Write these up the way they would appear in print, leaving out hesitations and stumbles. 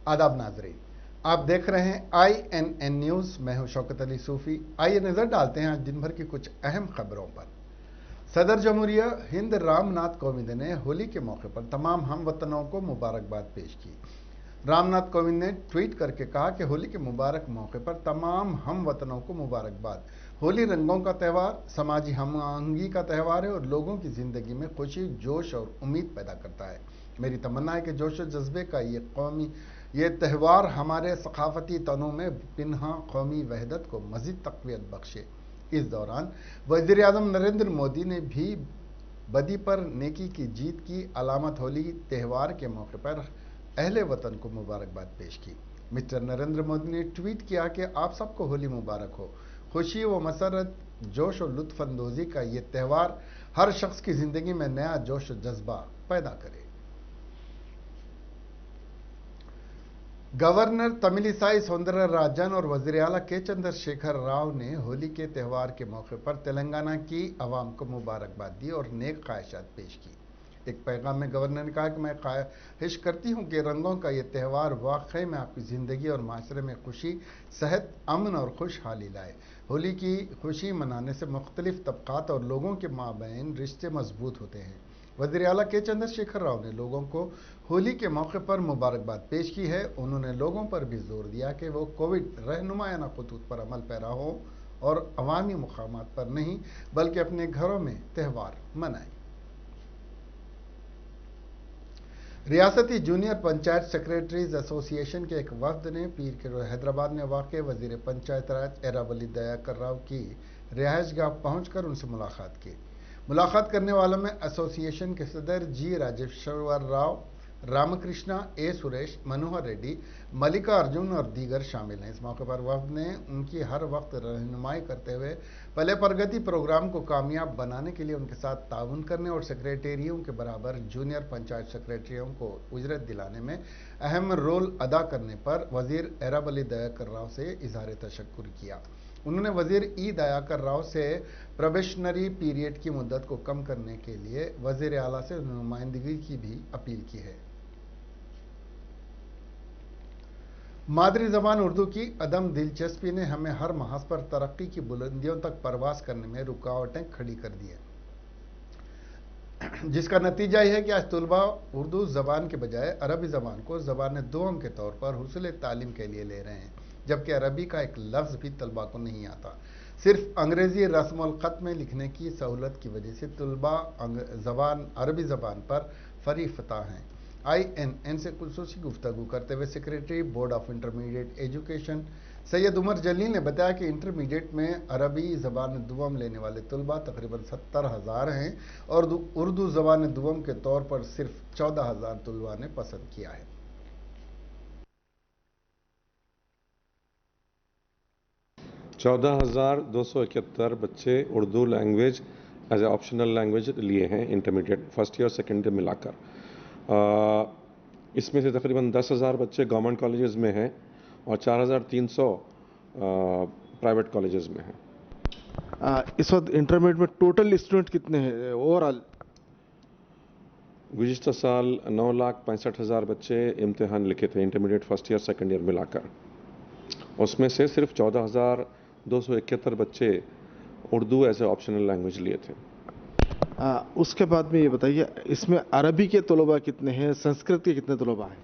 आदाब नाजरीन, आप देख रहे हैं INN न्यूज़। मैं हूं शौकत अली सूफ़ी। आइए नज़र डालते हैं आज दिन भर की कुछ अहम खबरों पर। सदर जमहूरिया हिंद रामनाथ कोविंद ने होली के मौके पर तमाम हमवतनों को मुबारकबाद पेश की। रामनाथ कोविंद ने ट्वीट करके कहा कि होली के मुबारक मौके पर तमाम हमवतनों को मुबारकबाद। होली रंगों का त्यौहार, समाजी हमआहंगी का त्यौहार है और लोगों की ज़िंदगी में खुशी, जोश और उम्मीद पैदा करता है। मेरी तमन्ना है कि जोश और जज्बे का ये त्यौहार हमारे सकाफती तनों में पिन्हा कौमी वहदत को मज़ीद तक़वियत बख्शे। इस दौरान वज़ीर आज़म नरेंद्र मोदी ने भी बदी पर नेकी की जीत की अलामत होली त्यौहार के मौके पर अहले वतन को मुबारकबाद पेश की। मिस्टर नरेंद्र मोदी ने ट्वीट किया कि आप सबको होली मुबारक हो। खुशी व मसरत, जोश और लुत्फ़अंदोज़ी का ये त्यौहार हर शख्स की ज़िंदगी में नया जोश और जज्बा पैदा करे। गवर्नर तमिलिसाई सौंदरराजन और वज़ीर आला के चंद्रशेखर राव ने होली के त्यौहार के मौके पर तेलंगाना की आवाम को मुबारकबाद दी और नेक ख्वाहिशात पेश की। एक पैगाम में गवर्नर ने कहा कि मैं ख्वाहिश करती हूँ कि रंगों का ये त्यौहार वाकई में आपकी ज़िंदगी और माशरे में खुशी, सेहत, अमन और खुशहाली लाए। होली की खुशी मनाने से मुख्तलिफ तबक़ात और लोगों के माबैन रिश्ते मजबूत होते हैं। वज़ीर आला के चंद्रशेखर राव ने लोगों को होली के मौके पर मुबारकबाद पेश की है। उन्होंने लोगों पर भी जोर दिया कि वो कोविड रहनुमायाना खतूत पर अमल पैरा हो और अवामी मुकामात पर नहीं बल्कि अपने घरों में त्यौहार मनाएं। रियासती जूनियर पंचायत सेक्रेटरीज एसोसिएशन के एक वफ्द ने पीर के रोज़ हैदराबाद में वाक़ वज़ीर पंचायत राज एरावली दयाकर राव की रिहाइशगाह पहुंचकर उनसे मुलाकात की। मुलाकात करने वालों में एसोसिएशन के सदर जी राजेश्वर राव, रामकृष्णा, ए सुरेश, मनोहर रेड्डी, मल्लिका अर्जुन और दीगर शामिल हैं। इस मौके पर वफ्द ने उनकी हर वक्त रहनुमाई करते हुए पहले प्रगति प्रोग्राम को कामयाब बनाने के लिए उनके साथ ताउन करने और सेक्रेटरियों के बराबर जूनियर पंचायत सेक्रेटरियों को उजरत दिलाने में अहम रोल अदा करने पर वज़ीर एरावली दयाकर राव से इजहार तशक्कुर किया। उन्होंने वज़ीर दयाकर राव से प्रोबेशनरी पीरियड की मुद्दत को कम करने के लिए वज़ीर आला से नुमाइंदगी की भी अपील की है। मादरी ज़बान उर्दू की अदम दिलचस्पी ने हमें हर महाज पर तरक्की की बुलंदियों तक परवास करने में रुकावटें खड़ी कर दी हैं, जिसका नतीजा यह है कि आज तलबा उर्दू ज़बान के बजाय अरबी ज़बान को ज़बान दुआम के तौर पर हुसूल तालीम के लिए ले रहे हैं, जबकि अरबी का एक लफ्ज़ भी तलबा को नहीं आता। सिर्फ अंग्रेज़ी रस्मुल ख़त में लिखने की सहूलत की वजह से तलबा अरबी ज़बान पर फ़रीफ़ता हैं। INN से खुसूसी गुफ्तगू करते हुए secretary board of intermediate education Syed Umar Jaleel ने बताया कि इंटरमीडिएट में अरबी ज़बान दुआम लेने वाले तलबा तकरीबन 70,000 हैं और उर्दू ज़बान दुआम के तौर पर सिर्फ 14,000 तलबा ने पसंद किया है। 14,271 बच्चे Urdu language as a optional language लिए हैं intermediate first year second year मिलाकर। इसमें से तकरीबन 10,000 बच्चे गवर्नमेंट कॉलेजेस में हैं और 4,300 प्राइवेट कॉलेजेस में हैं। इस वक्त इंटरमीडिएट में टोटल स्टूडेंट कितने हैं ओवरऑल? गुज़िश्ता साल 9,65,000 बच्चे इम्तिहान लिखे थे intermediate first year second year मिलाकर। उसमें से सिर्फ 14,271 बच्चे Urdu as a optional language लिए थे। उसके बाद में ये बताइए, इसमें अरबी के तलबा कितने हैं, संस्कृत के कितने तलबा हैं?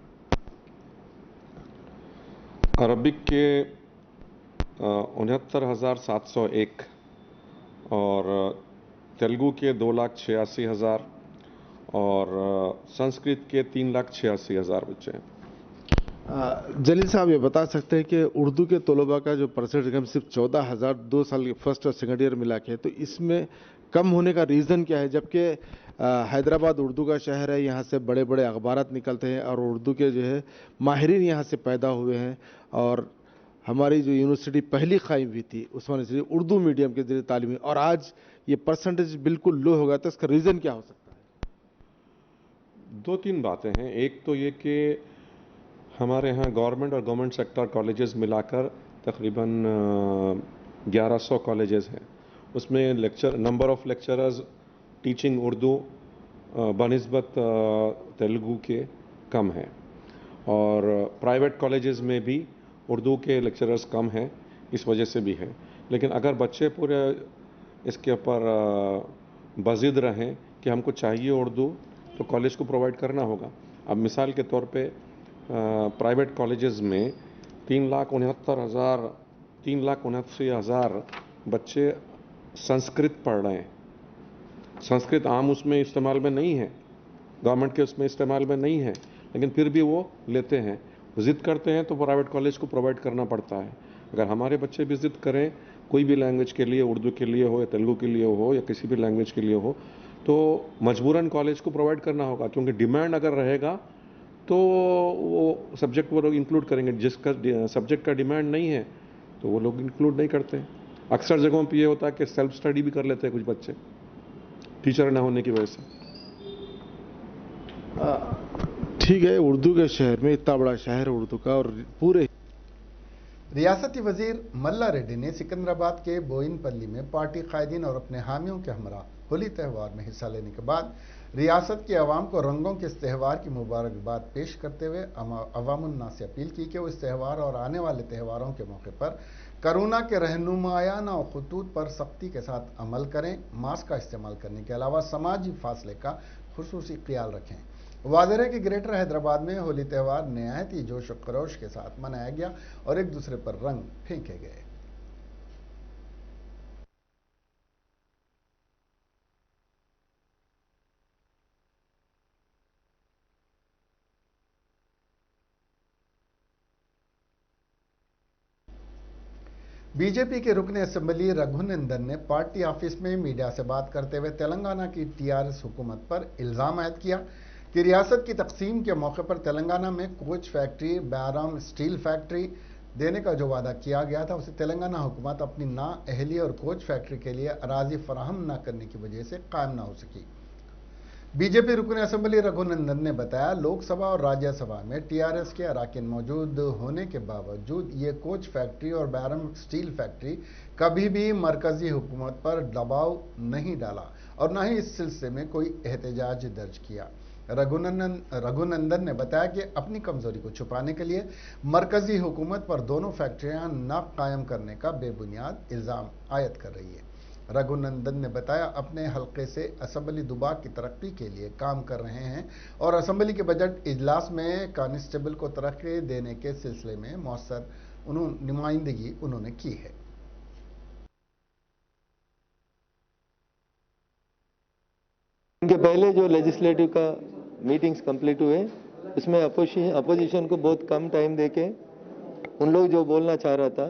अरबिक के 69,701 और तेलुगु के 2,86,000 और संस्कृत के 3,86,000 बच्चे हैं। जलील साहब ये बता सकते हैं कि उर्दू के तलबा का जो परसेंटेज हम सिर्फ 14,000 2 साल के फर्स्ट और सेकेंड ईयर मिला के, तो इसमें कम होने का रीज़न क्या है? जबकि हैदराबाद उर्दू का शहर है, यहाँ से बड़े बड़े अखबारात निकलते हैं और उर्दू के जो है माहिरीन यहाँ से पैदा हुए हैं और हमारी जो यूनिवर्सिटी पहली कायम हुई थी उस्मानिया से उर्दू मीडियम के जरिए तालीम, और आज ये परसेंटेज बिल्कुल लो हो गया, तो इसका रीज़न क्या हो सकता है? 2-3 बातें हैं। एक तो ये कि हमारे यहाँ गवर्नमेंट और गवर्नमेंट सेक्टर कॉलेजेस मिलाकर तकरीबन 1100 कॉलेजेस हैं। उसमें number of lecturers teaching Urdu बनिस्बत तेलुगु के कम है। और प्राइवेट कॉलेजेस में भी उर्दू के लेक्चरर्स कम हैं, इस वजह से भी है। लेकिन अगर बच्चे पूरे इसके ऊपर बज़िद रहें कि हमको चाहिए उर्दू, तो कॉलेज को प्रोवाइड करना होगा। अब मिसाल के तौर पे प्राइवेट कॉलेजेस में 3,69,000 बच्चे संस्कृत पढ़ रहे हैं। संस्कृत आम उसमें इस्तेमाल में नहीं है, गवर्नमेंट के उसमें इस्तेमाल में नहीं है, लेकिन फिर भी वो लेते हैं, ज़िद करते हैं, तो प्राइवेट कॉलेज को प्रोवाइड करना पड़ता है। अगर हमारे बच्चे भी ज़िद करें कोई भी लैंग्वेज के लिए, उर्दू के लिए हो या तेलुगु के लिए हो या किसी भी लैंग्वेज के लिए हो, तो मजबूरन कॉलेज को प्रोवाइड करना होगा, क्योंकि डिमांड अगर रहेगा तो वो सब्जेक्ट वो लोग इंक्लूड करेंगे। जिसका सब्जेक्ट का डिमांड नहीं है तो वो लोग इंक्लूड नहीं करते। अक्सर जगहों पे ये होता है कि सेल्फ स्टडी भी कर लेते हैं कुछ बच्चे, टीचर ना होने की वजह से। ठीक है, उर्दू के शहर में, इतना बड़ा शहर उर्दू का, और पूरे रियासती वजीर मल्ला रेड्डी ने सिकंदराबाद के बोयिनपल्ली में पार्टी कायदीन और अपने हामियों के हमरा होली त्यौहार में हिस्सा लेने के बाद रियासत के अवाम को रंगों के इस त्यौहार की मुबारकबाद पेश करते हुए अवामुन्नास से अपील की कि वो इस त्यौहार और आने वाले त्यौहारों के मौके पर कोरोना के रहनुमायाना खतूत पर सख्ती के साथ अमल करें, मास्क का इस्तेमाल करने के अलावा समाजी फासले का खुसूसी ख्याल रखें। वाज़ेह है कि ग्रेटर हैदराबाद में होली त्यौहार नहायत ही जोश व खरोश के साथ मनाया गया और एक दूसरे पर रंग फेंके गए। बीजेपी के रुकन असेंबली रघुनंदन ने पार्टी ऑफिस में मीडिया से बात करते हुए तेलंगाना की टीआरएस हुकूमत पर इल्जाम आयद किया कि रियासत की तकसीम के मौके पर तेलंगाना में coach factory, Bairam steel factory देने का जो वादा किया गया था, उसे तेलंगाना हुकूमत अपनी नाअहली और कोच फैक्ट्री के लिए अराजी फराहम न करने की वजह से कायम न हो सकी। बीजेपी रुकन असेंबली रघुनंदन ने बताया, लोकसभा और राज्यसभा में टीआरएस के अराकीन मौजूद होने के बावजूद ये कोच फैक्ट्री और बैरम स्टील फैक्ट्री कभी भी मरकजी हुकूमत पर दबाव नहीं डाला और न ही इस सिलसिले में कोई एहतजाज दर्ज किया। रघुनंदन ने बताया कि अपनी कमजोरी को छुपाने के लिए मरकजी हुकूमत पर दोनों फैक्ट्रियां न कायम करने का बेबुनियाद इल्जाम आयद कर रही है। रघुनंदन ने बताया, अपने हलके से असेंबली दुबाक की तरक्की के लिए काम कर रहे हैं और असेंबली के बजट इजलास में कांस्टेबल को तरक्की देने के सिलसिले में मौसर नुमाइंदगी उन्होंने की है। इनके पहले जो लेजिस्लेटिव का मीटिंग्स कंप्लीट हुए, उसमें अपोजिशन को बहुत कम टाइम देके उन लोग जो बोलना चाह रहा था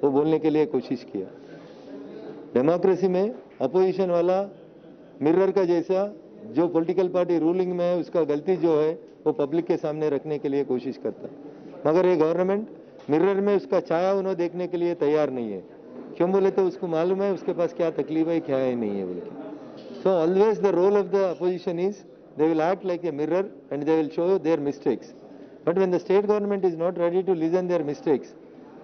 वो बोलने के लिए कोशिश किया। डेमोक्रेसी में अपोजिशन वाला मिरर का जैसा, जो पॉलिटिकल पार्टी रूलिंग में है उसका गलती जो है वो पब्लिक के सामने रखने के लिए कोशिश करता है, मगर ये गवर्नमेंट मिरर में उसका छाया उन्हें देखने के लिए तैयार नहीं है। क्यों बोले तो उसको मालूम है उसके पास क्या तकलीफ है, क्या है, नहीं है बोल के। So always the role of the opposition is they will act like a mirror and they will show their mistakes. But when the state government is not ready to listen their mistakes,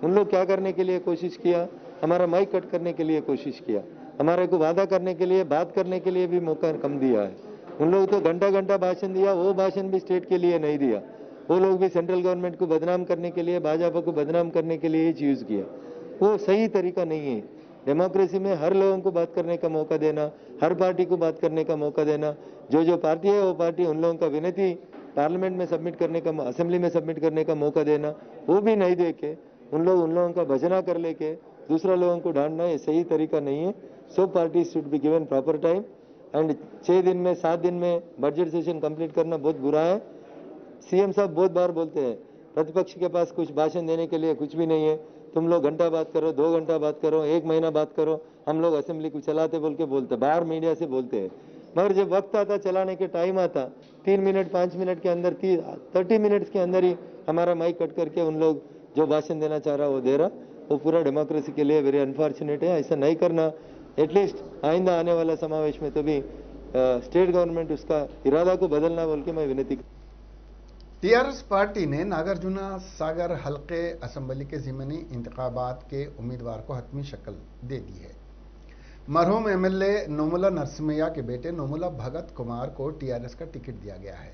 उन लोग क्या करने के लिए कोशिश किया, हमारा mic cut करने के लिए कोशिश किया, हमारे को वादा करने के लिए, बात करने के लिए भी मौका कम दिया है। उन लोग तो घंटा घंटा भाषण दिया, वो भाषण भी स्टेट के लिए नहीं दिया। वो लोग भी सेंट्रल गवर्नमेंट को बदनाम करने के लिए, भाजपा को बदनाम करने के लिए ही यूज किया। वो सही तरीका नहीं है। डेमोक्रेसी में हर लोगों को बात करने का मौका देना, हर पार्टी को बात करने का मौका देना, जो पार्टी है वो पार्टी उन लोगों का विनती पार्लियामेंट में सबमिट करने का, असेंबली में सबमिट करने का मौका देना, वो भी नहीं दे के उन लोगों का भजना कर लेके दूसरा लोगों को डांटना, ये सही तरीका नहीं है। So party should be given proper time and 6 दिन में 7 दिन में बजट सेशन कंप्लीट करना बहुत बुरा है। सीएम साहब बहुत बार बोलते हैं प्रतिपक्ष के पास कुछ भाषण देने के लिए कुछ भी नहीं है, तुम लोग घंटा बात करो, 2 घंटा बात करो, 1 महीना बात करो, हम लोग असेंबली को चलाते बोल के बोलते, बाहर मीडिया से बोलते हैं। मगर जब वक्त आता, चलाने के टाइम आता, 3 मिनट 5 मिनट के अंदर 30 मिनट्स के अंदर ही हमारा माइक कट करके उन लोग जो भाषण देना चाह रहा वो दे रहा, वो पूरा डेमोक्रेसी के लिए वेरी अनफॉर्चुनेट है। ऐसा नहीं करना। एटलीस्ट आइंदा आने वाला समावेश में तो भी स्टेट गवर्नमेंट उसका इरादा को बदलना बोल के मैं विनती। टीआरएस पार्टी ने नागार्जुना सागर हल्के असेंबली के ज़िमनी इंतखाबात के उम्मीदवार को हतमी शक्ल दे दी है। मरहूम एमएलए नोमुला नरसिम्हया के बेटे नोमुला भगत कुमार को टीआरएस का टिकट दिया गया है।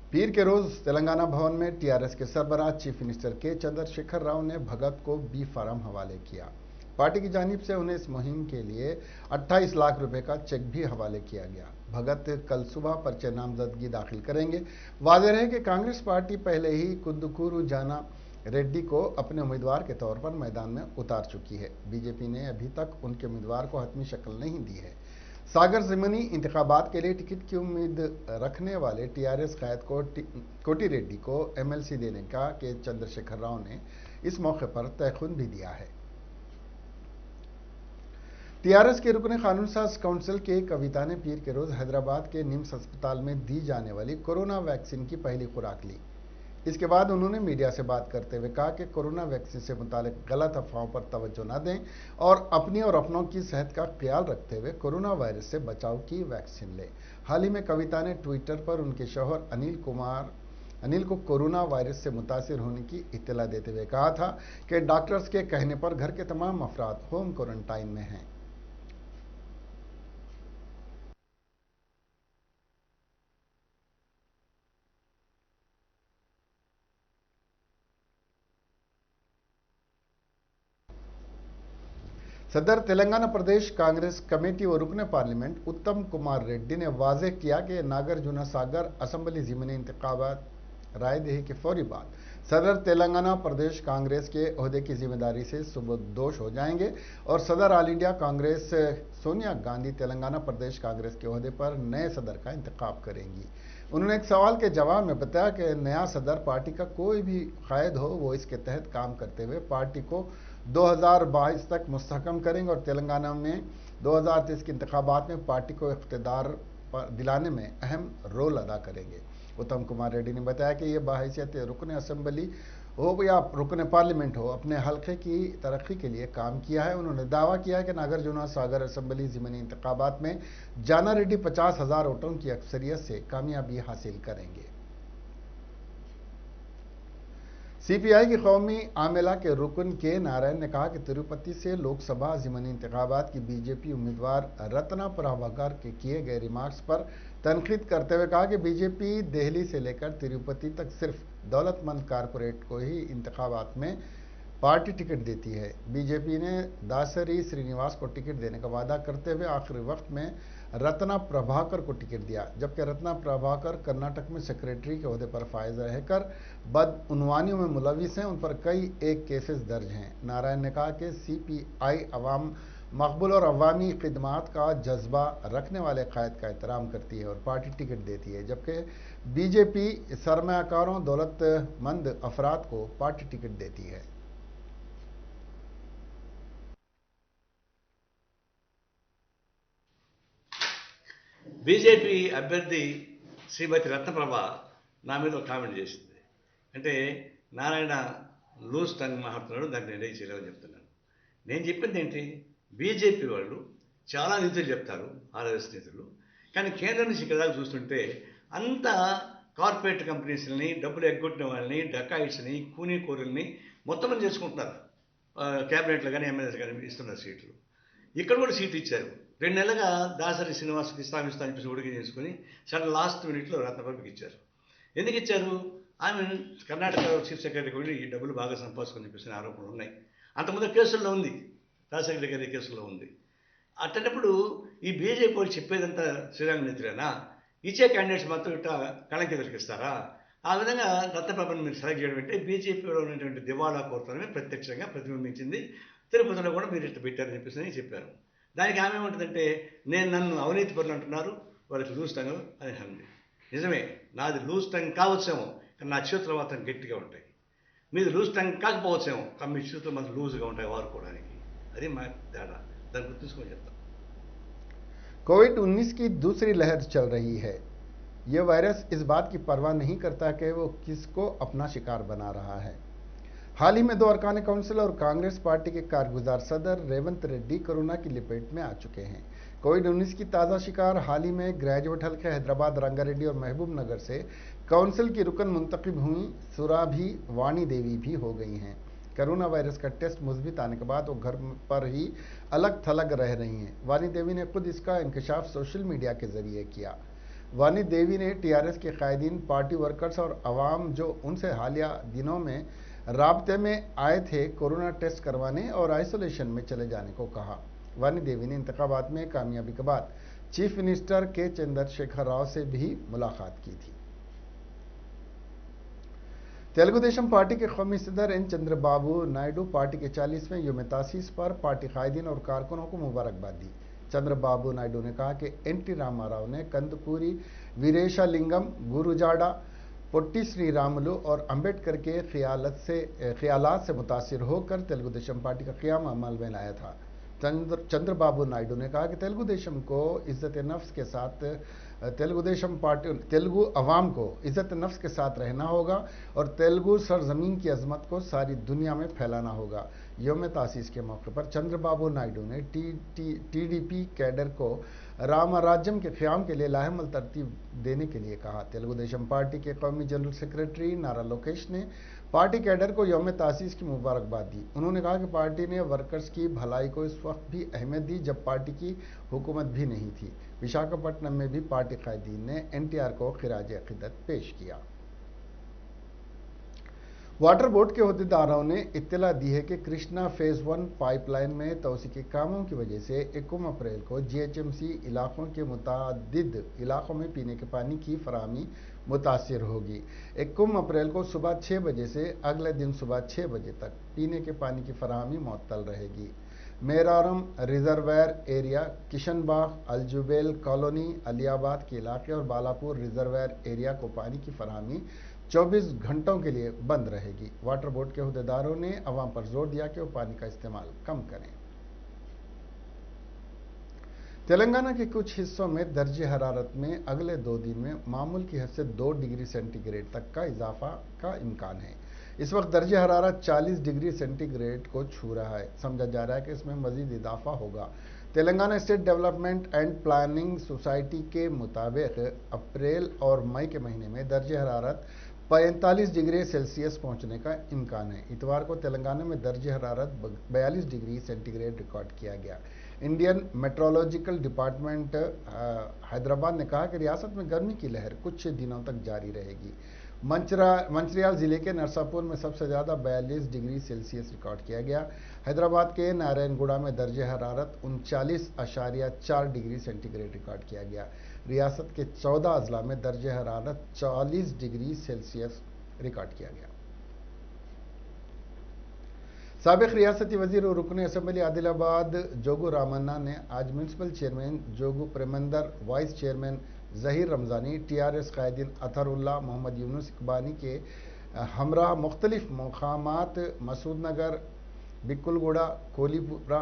पीर के रोज तेलंगाना भवन में टीआरएस के सरबराह चीफ मिनिस्टर के चंद्रशेखर राव ने भगत को बी फार्म हवाले किया। पार्टी की जानिब से उन्हें इस मुहिम के लिए 28 लाख रुपए का चेक भी हवाले किया गया। भगत कल सुबह पर्चे नामजदगी दाखिल करेंगे। वाज़ेह है कि कांग्रेस पार्टी पहले ही कुंदुकूरू जाना रेड्डी को अपने उम्मीदवार के तौर पर मैदान में उतार चुकी है। बीजेपी ने अभी तक उनके उम्मीदवार को हतमी शक्ल नहीं दी है। सागर ज़मीनी इंतखाबात के लिए टिकट की उम्मीद रखने वाले टीआरएस कायद कोटी रेड्डी को एमएलसी देने का के चंद्रशेखर राव ने इस मौके पर तयखुन भी दिया है। टीआरएस के रुकने कानून साज काउंसिल के कविता ने पीर के रोज हैदराबाद के निम्स अस्पताल में दी जाने वाली कोरोना वैक्सीन की पहली खुराक ली। इसके बाद उन्होंने मीडिया से बात करते हुए कहा कि कोरोना वैक्सीन से मुतालिक गलत अफवाहों पर तवज्जो न दें और अपनी और अपनों की सेहत का ख्याल रखते हुए कोरोना वायरस से बचाव की वैक्सीन लें। हाल ही में कविता ने ट्विटर पर उनके शौहर अनिल को कोरोना वायरस से मुतासिर होने की इत्तला देते हुए कहा था कि डॉक्टर्स के कहने पर घर के तमाम अफराद होम क्वारंटाइन में हैं। सदर तेलंगाना प्रदेश कांग्रेस कमेटी और रुकने पार्लियामेंट उत्तम कुमार रेड्डी ने वाज़ेह किया कि नागार्जुन सागर असेंबली ज़मीनी इंतखाबात रायदही के फौरी बाद सदर तेलंगाना प्रदेश कांग्रेस के ओहदे की जिम्मेदारी से सुबुदोश हो जाएंगे और सदर ऑल इंडिया कांग्रेस सोनिया गांधी तेलंगाना प्रदेश कांग्रेस के ओहदे पर नए सदर का इंतखाब करेंगी। उन्होंने एक सवाल के जवाब में बताया कि नया सदर पार्टी का कोई भी कायद हो वो इसके तहत काम करते हुए पार्टी को 2022 तक मुस्तहकम करेंगे और तेलंगाना में 2023 के इंतखाबात में पार्टी को इख्तिदार दिलाने में अहम रोल अदा करेंगे। उत्तम कुमार रेड्डी ने बताया कि यह बाहैसियत रुकन असेंबली हो या रुकन पार्लियामेंट हो अपने हल्के की तरक्की के लिए काम किया है। उन्होंने दावा किया कि नागार्जुन सागर असेंबली ज़मीनी इंतखाबात में जाना रेड्डी 50,000 वोटों की अक्सरियत से कामयाबी हासिल करेंगे। सीपीआई की कौमी आमेला के रुकन के नारायण ने कहा कि तिरुपति से लोकसभा ज़मीनी इंतखाबात की बीजेपी उम्मीदवार रत्ना प्रभाकर के किए गए रिमार्क्स पर तनकीद करते हुए कहा कि बीजेपी दिल्ली से लेकर तिरुपति तक सिर्फ दौलतमंद कारपोरेट को ही इंतखाबात में पार्टी टिकट देती है। बीजेपी ने दासरी श्रीनिवास को टिकट देने का वादा करते हुए आखिरी वक्त में रत्ना प्रभाकर को टिकट दिया, जबकि रत्ना प्रभाकर कर्नाटक में सेक्रेटरी के ओहदे पर फायज रहकर बदउनवानियों में मुलविस हैं। उन पर कई केसेस दर्ज हैं। नारायण ने कहा कि सीपीआई अवाम मकबूल और अवामी खिदमात का जज्बा रखने वाले कायद का एहतराम करती है और पार्टी टिकट देती है, जबकि बीजेपी सरमायाकारों दौलतमंद अफराद को पार्टी टिकट देती है। బీజేపీ అభ్యర్థి శ్రీమతి రత్నప్రభ నా మీద ఒక కామెంట్ చేసింది. అంటే నారాయణ లూజ్ టంగ్ మాట్లాడుతున్నాడు, దాన్ని నేనే చేయలేదని చెప్తున్నాను. నేను చెప్పింది ఏంటి, బీజేపీ వాళ్ళు చాలా నీతులు చెప్తారు, ఆర్ఎస్ నీతులు, కానీ కేంద్రం నుంచి ఇక్కడ దాకా చూస్తుంటే అంతా కార్పొరేట్ కంపెనీస్ని, డబ్బులు ఎగ్గొట్టిన వాళ్ళని, డకాయిట్స్ని, కూనీకోరుల్ని మొత్తం మంది చేసుకుంటున్నారు. క్యాబినెట్లో కానీ ఎమ్మెల్యేస్ కానీ ఇస్తున్నారు సీట్లు. ఇక్కడ కూడా సీట్ ఇచ్చారు. 2 నెలలుగా దాసరి శ్రీనివాస్కి ఇస్తాం చెప్పేసి ఉడికి చేసుకుని సడన్ లాస్ట్ మినిట్లో రత్నప్రభకి ఇచ్చారు. ఎందుకు ఇచ్చారు? ఆమె కర్ణాటక చీఫ్ సెక్రటరీకి వెళ్ళి ఈ డబ్బులు బాగా సంపాదించుకొని చెప్పేసిన ఆరోపణలు ఉన్నాయి. అంతకుముందు కేసుల్లో ఉంది, రాజశేఖర గారి కేసుల్లో ఉంది. అట్టేటప్పుడు ఈ బీజేపీ వాళ్ళు చెప్పేదంతా శ్రీరంగ నీతిరేనా? ఇచ్చే క్యాండిడేట్స్ మొత్తం ఇట్లా కళంకి దొరికిస్తారా? ఆ విధంగా రత్నప్రభను మీరు సెలెక్ట్ చేయడం అంటే బీజేపీలో ఉన్నటువంటి దివాళా కోరుతానని ప్రత్యక్షంగా ప్రతిబింబించింది. తిరుపతిలో కూడా మీరు ఇట్లా పెట్టారని చెప్పేసి చెప్పారు. దానికి ఆమె ఏమంటుందంటే నన్ను అవినీతి పరులు అంటున్నారు, వాళ్ళకి లూజ్ టంగ్ అని అంది. నిజమే, నాది లూజ్ టంగ్ కావచ్చేమో, కానీ నా చేతులు మాత్రం గట్టిగా ఉంటాయి. మీది లూజ్ టంగ్ కాకపోవచ్చేమో, కానీ మీ చేతులు మాత్రం లూజ్గా ఉంటాయి వాడుకోవడానికి. అది మా తేడా, దాన్ని గుర్తుంచుకొని చెప్తాం. कोविड-19 की दूसरी लहर चल रही है। यह वायरस इस बात की परवाह नहीं करता कि वो किसको अपना शिकार बना रहा है। हाल ही में 2 अरकान काउंसिल और कांग्रेस पार्टी के कारगुजार सदर रेवंत रेड्डी कोरोना की लपेट में आ चुके हैं। कोविड-19 की ताज़ा शिकार हाल ही में ग्रेजुएट हल्के हैदराबाद रंगारेड्डी और महबूब नगर से काउंसिल की रुकन मुंतखब हुई सुराभी वाणी देवी भी हो गई हैं। कोरोना वायरस का टेस्ट मुस्बित आने के बाद वो घर पर ही अलग थलग रह रही हैं। वाणी देवी ने खुद इसका इंकशाफ सोशल मीडिया के जरिए किया। वानी देवी ने टीआरएस के कायदीन, पार्टी वर्कर्स और अवाम जो उनसे हालिया दिनों में राब्ते में आए थे कोरोना टेस्ट करवाने और आइसोलेशन में चले जाने को कहा। वानी देवी ने इंतखाबात में कामयाबी के बाद चीफ मिनिस्टर के चंद्रशेखर राव से भी मुलाकात की थी। तेलुगुदेशम पार्टी के कौमी सदर एन चंद्रबाबू नायडू पार्टी के 40वें यौम तासीस पर पार्टी कायदीन और कारकुनों को मुबारकबाद दी। चंद्रबाबू नायडू ने कहा कि एनटी रामाराव ने कंदकूरी, वीरेशालिंगम, गुरुजाड़ा, पोट्टी श्रीरामुलु और अंबेडकर के ख्यालात से मुतासिर होकर तेलुगुदेशम पार्टी का क़याम अमल में लाया था। चंद्रबाबू नायडू ने कहा कि तेलुगुदेशम को इज्जत नफ्स के साथ तेलुगु अवाम को इज्जत नफ्स के साथ रहना होगा और तेलुगु सरजमीन की अजमत को सारी दुनिया में फैलाना होगा। यौम तासीस के मौके पर चंद्रबाबू नायडू ने टीडीपी कैडर को रामराज्यम के क़याम के लिए लाहेमल तरतीब देने के लिए कहा। तेलुगुदेशम पार्टी के कौमी जनरल सेक्रेटरी नारा लोकेश ने पार्टी कैडर को यौम तासीस की मुबारकबाद दी। उन्होंने कहा कि पार्टी ने वर्कर्स की भलाई को इस वक्त भी अहमियत दी जब पार्टी की हुकूमत भी नहीं थी। विशाखापट्टनम में भी पार्टी कायदीन ने एनटीआर को खिराज अकीदत पेश किया। वाटर बोर्ड के अहदेदारों ने इत्तला दी है कि कृष्णा फेज 1 पाइपलाइन में तोसी के कामों की वजह से 21 अप्रैल को जीएचएमसी इलाकों के मुतादिद इलाकों में पीने के पानी की फराहमी मुतासिर होगी। 21 अप्रैल को सुबह 6 बजे से अगले दिन सुबह 6 बजे तक पीने के पानी की फराहमी मुअत्तल रहेगी। Meeralam reservoir area, Kishanbagh, Aljubail colony, Aliabad के इलाके और बालापुर रिजर्वायर एरिया को पानी की फराहमी 24 घंटों के लिए बंद रहेगी। वाटर बोर्ड के अहदेदारों ने अवाम पर जोर दिया कि वो पानी का इस्तेमाल कम करें। तेलंगाना के कुछ हिस्सों में दर्जे हरारत में अगले 2 दिन में मामूल की हद से 2 डिग्री सेंटीग्रेड तक का इजाफा का इम्कान है। इस वक्त दर्जे हरारत 40 डिग्री सेंटीग्रेड को छू रहा है। समझा जा रहा है कि इसमें मजीद इजाफा होगा। Telangana state development and planning society के मुताबिक अप्रैल और मई के महीने में दर्जे हरारत 45 डिग्री सेल्सियस पहुंचने का इम्कान है। इतवार को तेलंगाना में दर्जे हरारत 42 डिग्री सेंटीग्रेड रिकॉर्ड किया गया। इंडियन मेट्रोलॉजिकल डिपार्टमेंट हैदराबाद ने कहा कि रियासत में गर्मी की लहर कुछ दिनों तक जारी रहेगी। मंचिर्याल जिले के नरसापुर में सबसे ज़्यादा 42 डिग्री सेल्सियस रिकॉर्ड किया गया। हैदराबाद के नारायणगुड़ा में दर्जे हरारत 39.4 डिग्री सेंटीग्रेड रिकॉर्ड किया गया। रियासत के 14 अजला में दर्जे हरारत 40 डिग्री सेल्सियस रिकॉर्ड किया गया। साबिक रियासती वजीर और रुकन असम्बली आदिलाबाद जोगू रामन्ना ने आज municipal chairman Jogu Premender, vice chairman Zaheer Ramzani, TRS कायदीन अतरुल्ला, मोहम्मद यूनुस इकबानी के हमरा मुख्तलिफ मकामात मसूद नगर, बिकुलगुड़ा, कोलीपुरा,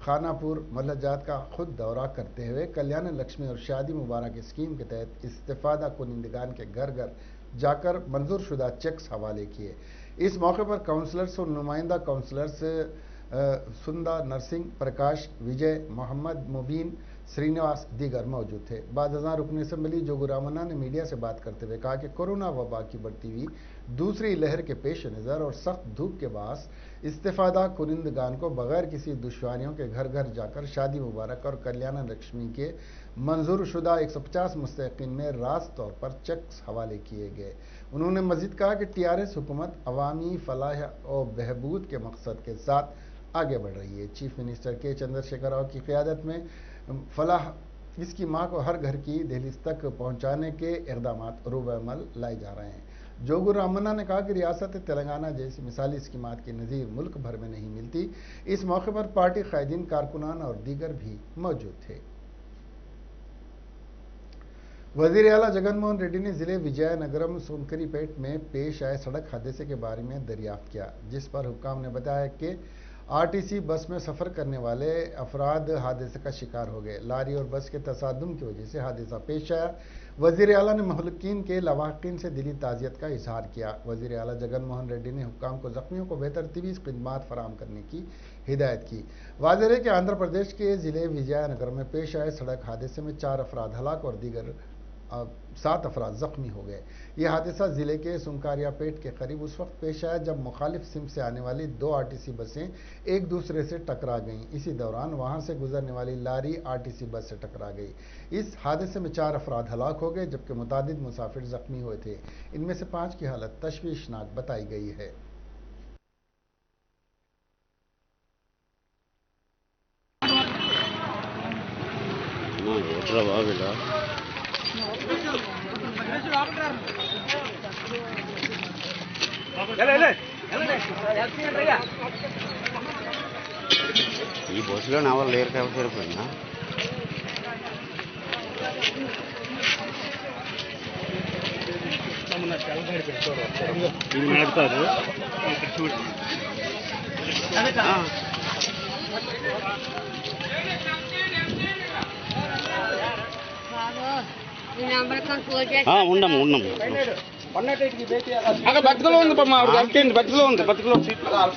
खानापुर, मल्लजात का खुद दौरा करते हुए कल्याण लक्ष्मी और शादी मुबारक स्कीम के तहत इस्तेफादा कुनिंदगान के घर घर जाकर मंजूर शुदा चेक्स हवाले किए। इस मौके पर काउंसलर्स और नुमाइंदा काउंसलर्स सुंदा नरसिंह, प्रकाश, विजय, मोहम्मद मुबीन, श्रीनिवास दीगर मौजूद थे। बाद रुकन असम्बली जोगू रामन्ना ने मीडिया से बात करते हुए कहा कि कोरोना वबा की बढ़ती हुई दूसरी लहर के पेश नज़र और सख्त धूप के बास इस्तेफादा कुनिंदगान को बगैर किसी दुश्वारियों के घर घर जाकर शादी मुबारक और कल्याण लक्ष्मी के मंजूर शुदा 150 मुस्तहिकीन में रास्त तौर पर चेक्स हवाले किए गए। उन्होंने मजीद कहा कि टीआरएस हुकूमत अवामी फलाह और बहबूद के मकसद के साथ आगे बढ़ रही है। चीफ मिनिस्टर के चंद्रशेखर राव की क़यादत में फलाह इसकी माँ को हर घर की दहलीज तक पहुँचाने के इक़दाम रूबअमल लाए जा रहे हैं। जोगू रामन्ना ने कहा कि रियासत तेलंगाना जैसी मिसाली स्कीमात की नज़ीर मुल्क भर में नहीं मिलती। इस मौके पर पार्टी कायदीन, कारकुनान और दीगर भी मौजूद थे। वज़ीर आला जगनमोहन रेड्डी ने जिले विजयनगरम सोनकरीपेट में पेश आए सड़क हादसे के बारे में दरियाफ्त किया, जिस पर हुक्काम ने बताया कि आरटीसी बस में सफ़र करने वाले अफराद हादसे का शिकार हो गए। लारी और बस के तसादुम की वजह से हादसा पेश आया। वज़ीर आला ने महलुकीन के लवाकिन से दिली ताज़ियत का इजहार किया। वज़ीर आला जगनमोहन रेड्डी ने हुक्काम को ज़ख्मियों को बेहतर तिबी खिदमात फराहम करने की हिदायत की। वाज़ेह है कि आंध्र प्रदेश के ज़िले विजयनगर में पेश आए सड़क हादसे में 4 अफराद हलाक और दीगर 7 अफराद जख्मी हो गए। यह हादसा जिले के सुंकारिया पेट के करीब उस वक्त पेश आया जब मुखालिफ सिम से आने वाली 2 आरटीसी बसें एक दूसरे से टकरा गईं। इसी दौरान वहां से गुजरने वाली लारी आरटीसी बस से टकरा गई। इस हादसे में 4 अफराद हलाक हो गए जबकि मुतादिद मुसाफिर जख्मी हुए थे। इनमें से 5 की हालत तशवीशनाक बताई गई है। ఈ బస్సులో నా వాళ్ళు లేరు కాబట్టి సరిపోయిందా? ఇది నడుపుతారు చూడండి. ఉండము అక్కడ బతుకులో ఉంది బతుకులో ఉంది బతుకులో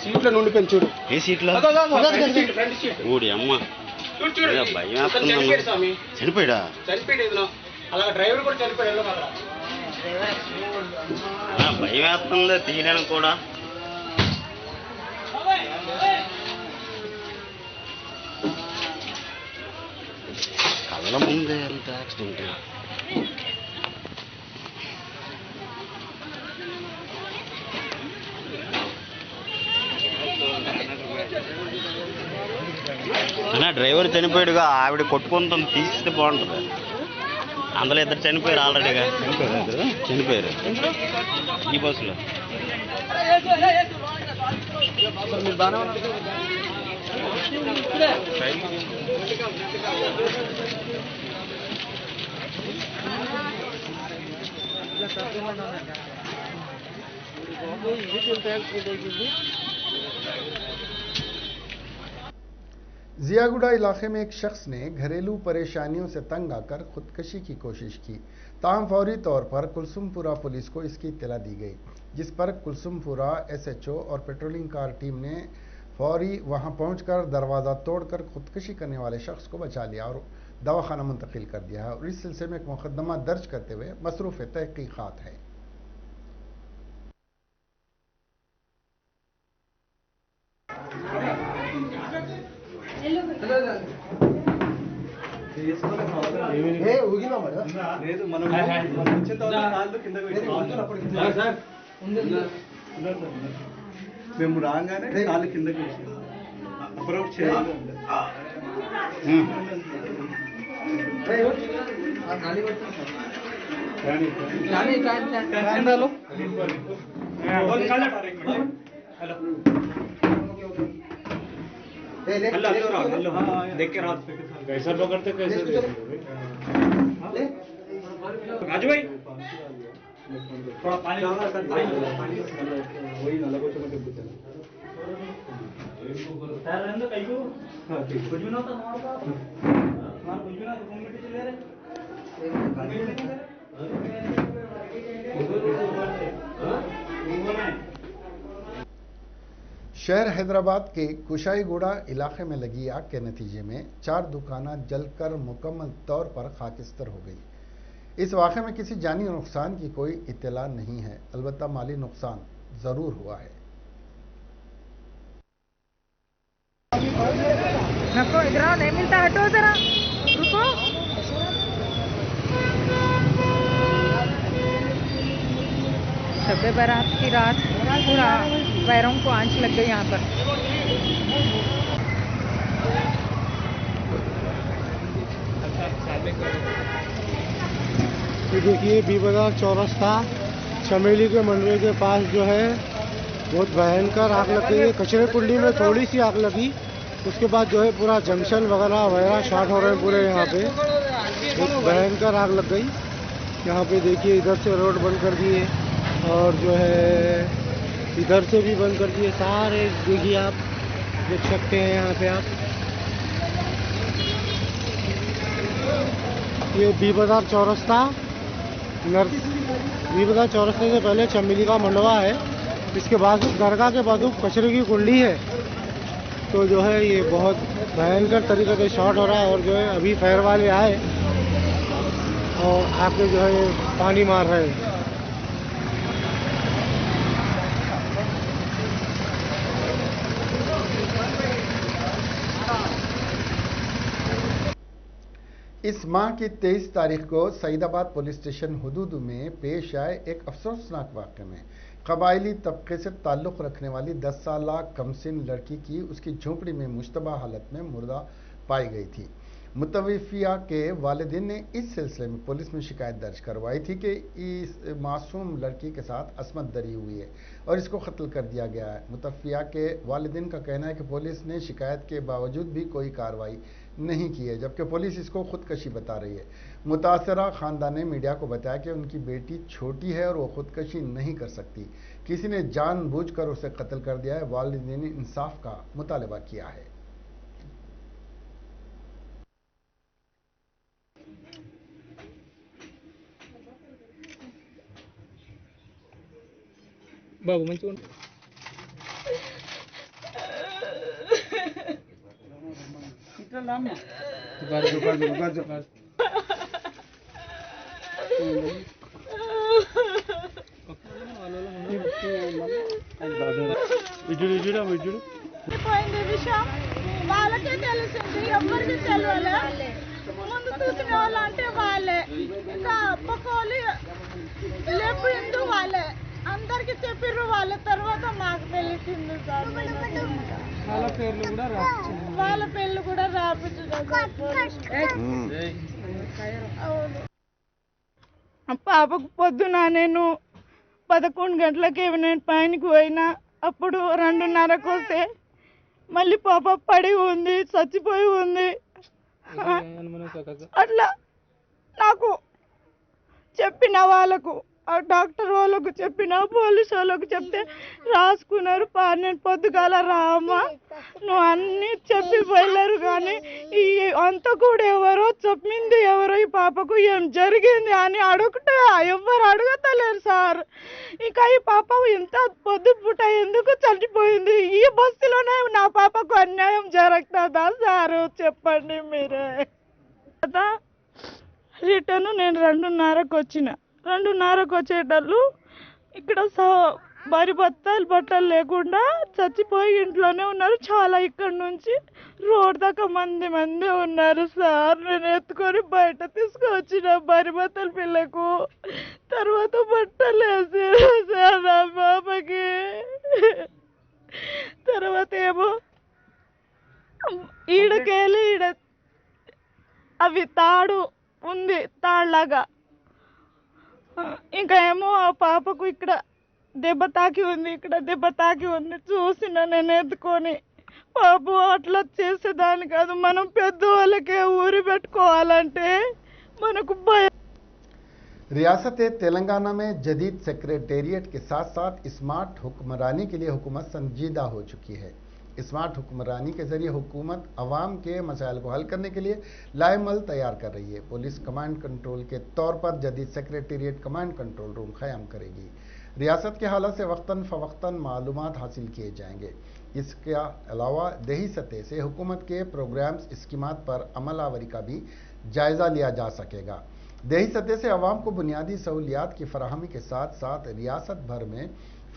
సీట్లో నుండి పెంచుడు. ఏ సీట్లో? ఊడి అమ్మ భయం చనిపోయాడా? అలా డ్రైవర్ కూడా చనిపోయాడు. భయం వేస్తుంది తీయడానికి కూడా. కళ్ళ ముందే ఎంత యాక్సిడెంట్. అన్నా డ్రైవర్ చనిపోయాడుగా, ఆవిడ కొట్టుకుంటుంది, తీస్తే బాగుంటుంది. అందులో ఇద్దరు చనిపోయారు ఆల్రెడీగా. చనిపోయారు ఈ బస్సులో. जियागुड़ा इलाके में एक शख्स ने घरेलू परेशानियों से तंग आकर खुदकशी की कोशिश की। ताहम फौरी तौर पर कुलसुमपुरा पुलिस को इसकी इत्तला दी गई, जिस पर कुलसुमपुरा SHO और पेट्रोलिंग कार टीम ने फौरी वहां पहुंचकर दरवाज़ा तोड़कर खुदकशी करने वाले शख्स को बचा लिया और दवाखाना मुंतकिल कर दिया है और इस सिलसिले में एक मुकदमा दर्ज करते हुए मसरूफ़ तहकीक़ात है। మేము రాగానే కాళ్ళు కిందకి అప్రోచ్ చేయాలి. देख के रात कैसा पकड़ते कैसे राजू भाई थोड़ा पानी वही नाला को चलो कहीं को कुछ भी ना होता कुछ भी ना कम्युनिटी चले रहे शहर हैदराबाद के कुशाईगुड़ा इलाके में लगी आग के नतीजे में 4 दुकानें जलकर मुकम्मल तौर पर खाकिस्तर हो गई। इस वाक़े में किसी जानी नुकसान की कोई इत्तला नहीं है, अलबत्ता माली नुकसान जरूर हुआ है। इधर नहीं मिलता, हटो जरा, रुको। शब-ए बारात की रात पूरा पैरों को आंच लग गई यहाँ पर। ये देखिए बीबाजार चौरस्ता चमेली के मंडवे के पास जो है बहुत भयंकर आग लग गई है। कचरे कुंडी में थोड़ी सी आग लगी, उसके बाद जो है पूरा जंक्शन वगैरह शॉर्ट हो रहे हैं पूरे। यहाँ पे बहुत भयंकर आग लग गई। यहाँ पे देखिए इधर से रोड बंद कर दिए और जो है इधर से भी बंद कर दिए सारे। देखिए आप देख सकते हैं यहाँ पे आप, ये बीबाजार चौरस्ता बीबाजार चौरस्ते से पहले चमेली का मंडवा है, इसके बाद दरगाह के बाजू कचरे की कुंडी है। तो जो है ये बहुत भयंकर तरीके से शॉर्ट हो रहा है और जो है अभी फायर वाले आए और आके जो है ये पानी मार रहे हैं। इस माह की 23 तारीख को सईदाबाद पुलिस स्टेशन हुदूद में पेश आए एक अफसोसनाक वाक़े में कबायली तबके से ताल्लुक़ रखने वाली 10 साला कमसिन लड़की की उसकी झोंपड़ी में मुश्तबा हालत में मुर्दा पाई गई थी। मुतवफ़िया के वालिदैन ने इस सिलसिले में पुलिस में शिकायत दर्ज करवाई थी कि इस मासूम लड़की के साथ असमत दरी हुई है और इसको कत्ल कर दिया गया है। मुतवफ़िया के वालिदैन का कहना है कि पुलिस ने शिकायत के बावजूद भी कोई कार्रवाई नहीं की है, जबकि पुलिस इसको खुदकशी बता रही है। मुतासरा खानदान ने मीडिया को बताया कि उनकी बेटी छोटी है और वो खुदकशी नहीं कर सकती, किसी ने जानबूझकर उसे कत्ल कर दिया है। वालिदैन ने इंसाफ का मुतालबा किया है। బాబు మంచిగా ఇట్లా రామ్మ పోయింది విషయం వాళ్ళకే తెలిసింది, ఎవరికి తెలియలే. ముందు చూసిన వాళ్ళు అంటే వాళ్ళే, ఇంకా పక్కోళ్ళు లేపిండు వాళ్ళే, అందరికి చెప్పిర్రు వాళ్ళ తర్వాత మాకు తెలిసింది సార్. వాళ్ళ పేర్లు కూడా రాపించారు. పాపకు పొద్దున నేను 11 గంటలకి నేను పైనకి పోయినా, అప్పుడు 2:30కు వస్తే మళ్ళీ పాప పడి ఉంది, చచ్చిపోయి ఉంది. అట్లా నాకు చెప్పిన వాళ్ళకు, ఆ డాక్టర్ వాళ్ళకు చెప్పిన, పోలీసు వాళ్ళకు చెప్తే రాసుకున్నారు. నేను పొద్దుగాల రామ్మా నువ్వు అన్నీ చెప్పిపోయారు, కానీ ఈ అంత కూడా ఎవరో చెప్పింది ఎవరో ఈ పాపకు ఏం జరిగింది అని అడుగుతా ఎవరు అడగతలేరు సార్. ఇంకా ఈ పాప ఇంత పొద్దు పూట ఎందుకు చనిపోయింది? ఈ బస్సులోనే నా పాపకు అన్యాయం జరుగుతుందా సార్? చెప్పండి మీరే. రిటర్న్ నేను 2:30కు వచ్చిన. 2:30కు వచ్చేటప్పుడు ఇక్కడ భారీ బట్టలు లేకుండా చచ్చిపోయి ఇంట్లోనే ఉన్నారు. చాలా ఇక్కడ నుంచి రోడ్ దాకా మంది ఉన్నారు సార్. నేను ఎత్తుకొని బయట తీసుకొచ్చిన భారీ బట్టల పిల్లకు, తర్వాత బట్టలు వేసారు సార్ నా పాపకి. తర్వాత ఏమో ఈడకెళ్ళి అవి తాడు ఉంది, తాళ్ళలాగా. ఇంకా ఏమో ఆ పాపకు ఇక్కడ దెబ్బ తాకి ఉంది, ఇక్కడ దెబ్బ తాకి ఉంది. చూసిన నేను ఎత్తుకొని, పాప అట్లా చేసేదాన్ని కాదు. మనం పెద్దవాళ్ళకే ఊరి పెట్టుకోవాలంటే మనకు భయం. रियासत तेलंगाना में जदीद सेक्रेटेरिएट के साथ साथ स्मार्ट हुक्मरानी के लिए हुकूमत संजीदा हो चुकी है। स्मार्ट हुक्मरानी के जरिए हुकूमत अवाम के मसाइल को हल करने के लिए लाएमल तैयार कर रही है। पुलिस कमांड कंट्रोल के तौर पर जदीद सेक्रेटेरिएट कमांड कंट्रोल रूम क़याम करेगी। रियासत के हालात से वक्तन फ़वक्तन मालूमात हासिल किए जाएंगे। इसके अलावा दही सतह से हुकूमत के प्रोग्राम्स स्कीमात पर अमलावरी का भी जायज़ा लिया जा सकेगा। दही सतह से अवाम को बुनियादी सहूलियात की फराहमी के साथ साथ रियासत भर में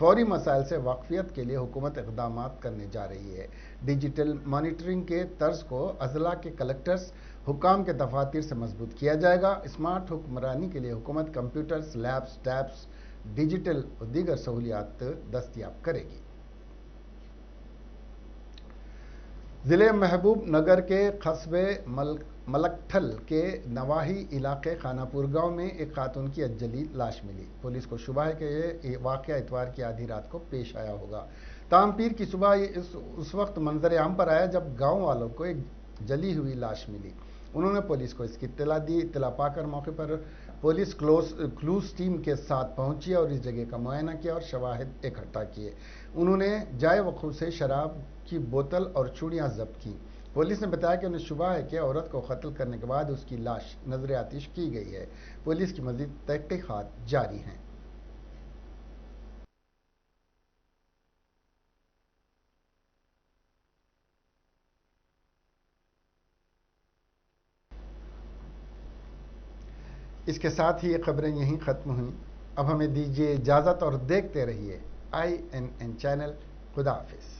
फौरी मसाइल से वाकफियत के लिए हुकूमत इक़दाम करने जा रही है। डिजिटल मॉनिटरिंग के तर्ज को अजला के कलेक्टर्स, हुकाम के दफातर से मजबूत किया जाएगा। स्मार्ट हुक्मरानी के लिए हुकूमत कंप्यूटर्स, लैब्स, टैब्स, डिजिटल और दीगर सहूलियात दस्तयाब करेगी। ज़िले महबूब नगर के कस्बे मलकठल के नवाही इलाके खानापुर गांव में एक खातून की अजली लाश मिली। पुलिस को शुबा है कि ये वाक़या इतवार की आधी रात को पेश आया होगा। ताम पीर की सुबह उस वक्त मंजर आम पर आया जब गांव वालों को एक जली हुई लाश मिली। उन्होंने पुलिस को इसकी इत्तला दी। इत्तला पाकर मौके पर पुलिस क्लूज टीम के साथ पहुंची और इस जगह का मुआयना किया और शवाहिद इकट्ठा किए। उन्होंने जाए वक़ूफ़ से शराब की बोतल और चूड़ियाँ जब्त की। पुलिस ने बताया कि उन्हें शुबा है कि औरत को कत्ल करने के बाद उसकी लाश नजर आतिश की गई है। पुलिस की मज़ीद तहक़ीक़ात जारी हैं। इसके साथ ही ये खबरें यहीं ख़त्म हुई। अब हमें दीजिए इजाज़त और देखते रहिए INN चैनल। खुदा हाफिज़।